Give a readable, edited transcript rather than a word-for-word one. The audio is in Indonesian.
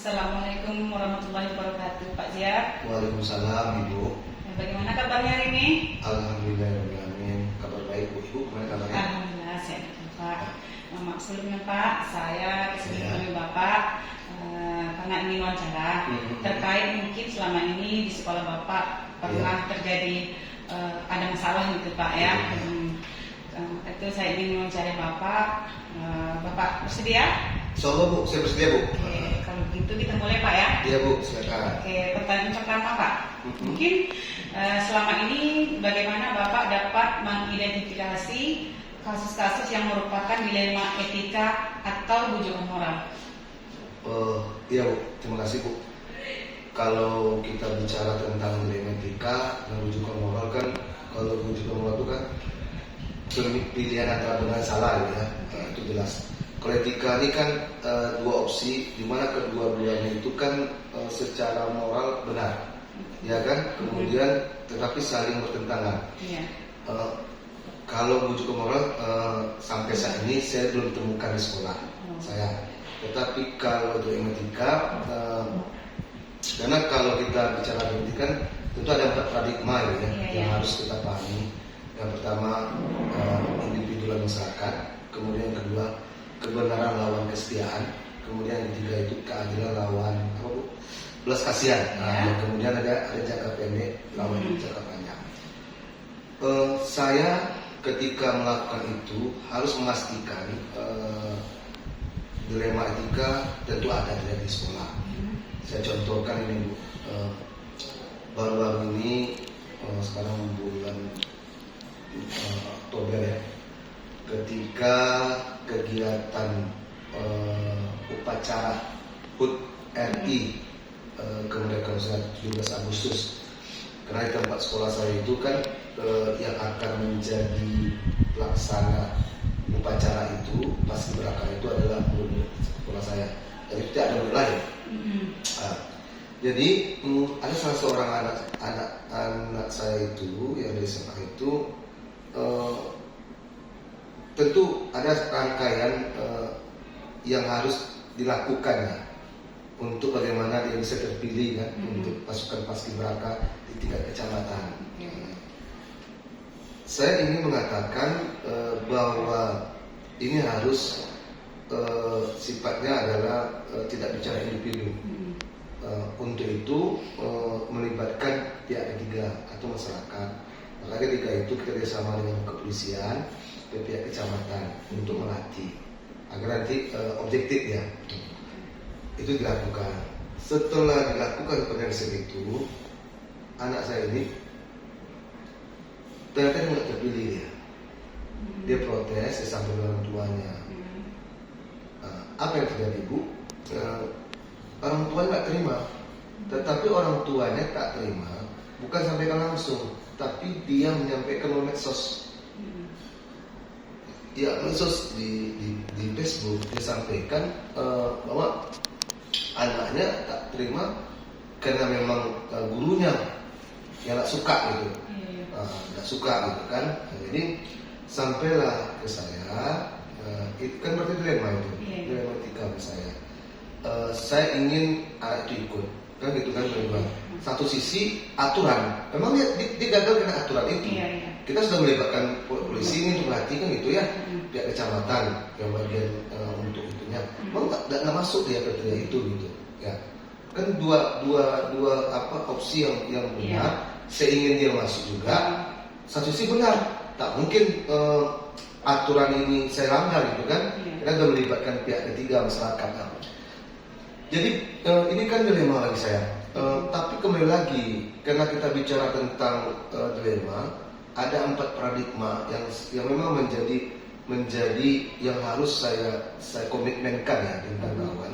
Assalamualaikum warahmatullahi wabarakatuh, Pak Zia. Waalaikumsalam, Ibu. Bagaimana kabarnya hari ini? Alhamdulillah, kabar baik, Bu. Ibu, gimana kabarnya? Alhamdulillah, sehat Pak. Sebelumnya Pak, saya kesini menemui Bapak karena ingin wawancara terkait mungkin selama ini di sekolah Bapak pernah terjadi ada masalah gitu Pak ya. Itu saya ingin wawancara Bapak. Bapak bersedia? Insyaallah, Bu, saya bersedia, Bu. Oke, kalau gitu kita mulai Pak ya. Iya, Bu, silakan. Oke, pertanyaan pertama Pak. Mungkin selama ini bagaimana Bapak dapat mengidentifikasi kasus-kasus yang merupakan dilema etika atau bujukan moral? Iya, Bu, terima kasih, Bu. Kalau kita bicara tentang dilema etika dan bujukan moral kan, kalau bujukan moral itu kan pilihan antara benar dan salah ya, itu jelas. Kalau etika ini kan dua opsi, di mana kedua-duanya itu kan secara moral benar, ya kan? Kemudian tetapi saling bertentangan. Kalau bujukan moral sampai saat ini saya belum temukan di sekolah saya. Tetapi kalau dilema etika, karena kalau kita bicara etika kan tentu ada 4 paradigma ya, yang harus kita pahami. Yang pertama individu dan masyarakat, kemudian yang kedua kebenaran lawan kesetiaan, kemudian yang ketiga itu keadilan lawan belas kasihan. Kemudian ada jangka pendek lawan jangka panjang. Saya ketika melakukan itu harus memastikan dilema etika tentu ada di sekolah. Saya contohkan ini Bu, baru-baru ini sekarang bulan Oktober ya, ketika kegiatan upacara HUT RI kemerdekaan 17 Agustus, karena di tempat sekolah saya itu kan yang akan menjadi pelaksana upacara itu paskibraka itu adalah murid sekolah saya, jadi tidak ada murid lain. Jadi ada salah seorang anak saya itu yang dari SMA itu tentu ada rangkaian yang harus dilakukannya untuk bagaimana dia bisa terpilih kan untuk pasukan paskibraka di tingkat kecamatan. Saya ingin mengatakan bahwa ini harus sifatnya adalah tidak bicara individu. Untuk itu melibatkan pihak ketiga atau masyarakat. Maka ketika itu kerjasama dengan kepolisian, pihak kecamatan untuk melatih agar nanti objektif ya itu dilakukan. Setelah dilakukan penelitian itu, anak saya ini ternyata tidak terpilih dia protes, dia sampai orang tuanya. Apa yang terjadi Bu? Orang tuanya tak terima, tetapi orang tuanya tak terima bukan sampaikan langsung, tapi dia menyampaikan melalui medsos. Ya, medsos di Facebook dia sampaikan bahwa anaknya tak terima karena memang gurunya yang tak suka gitu, tak suka gitu kan. Jadi sampailah ke saya, itu kan berarti dilema itu, dilema etika ke saya. Saya ingin anak itu ikut, kan gitu kan memang. Satu sisi aturan, memang dia gagal karena aturan itu. Kita sudah melibatkan polisi ini untuk melatih kan gitu ya, pihak kecamatan yang bagian untuk itunya. Memang nggak masuk dia kriteria itu gitu. Ya, kan dua opsi yang benar. Saya ingin dia masuk juga. Satu sisi benar, tak mungkin aturan ini saya langgar gitu kan. Kita sudah melibatkan pihak ketiga masyarakat. Jadi ini kan dilema lagi saya. Tapi kembali lagi, karena kita bicara tentang dilema, ada 4 paradigma yang memang menjadi yang harus saya komitmenkan ya dengan kawan.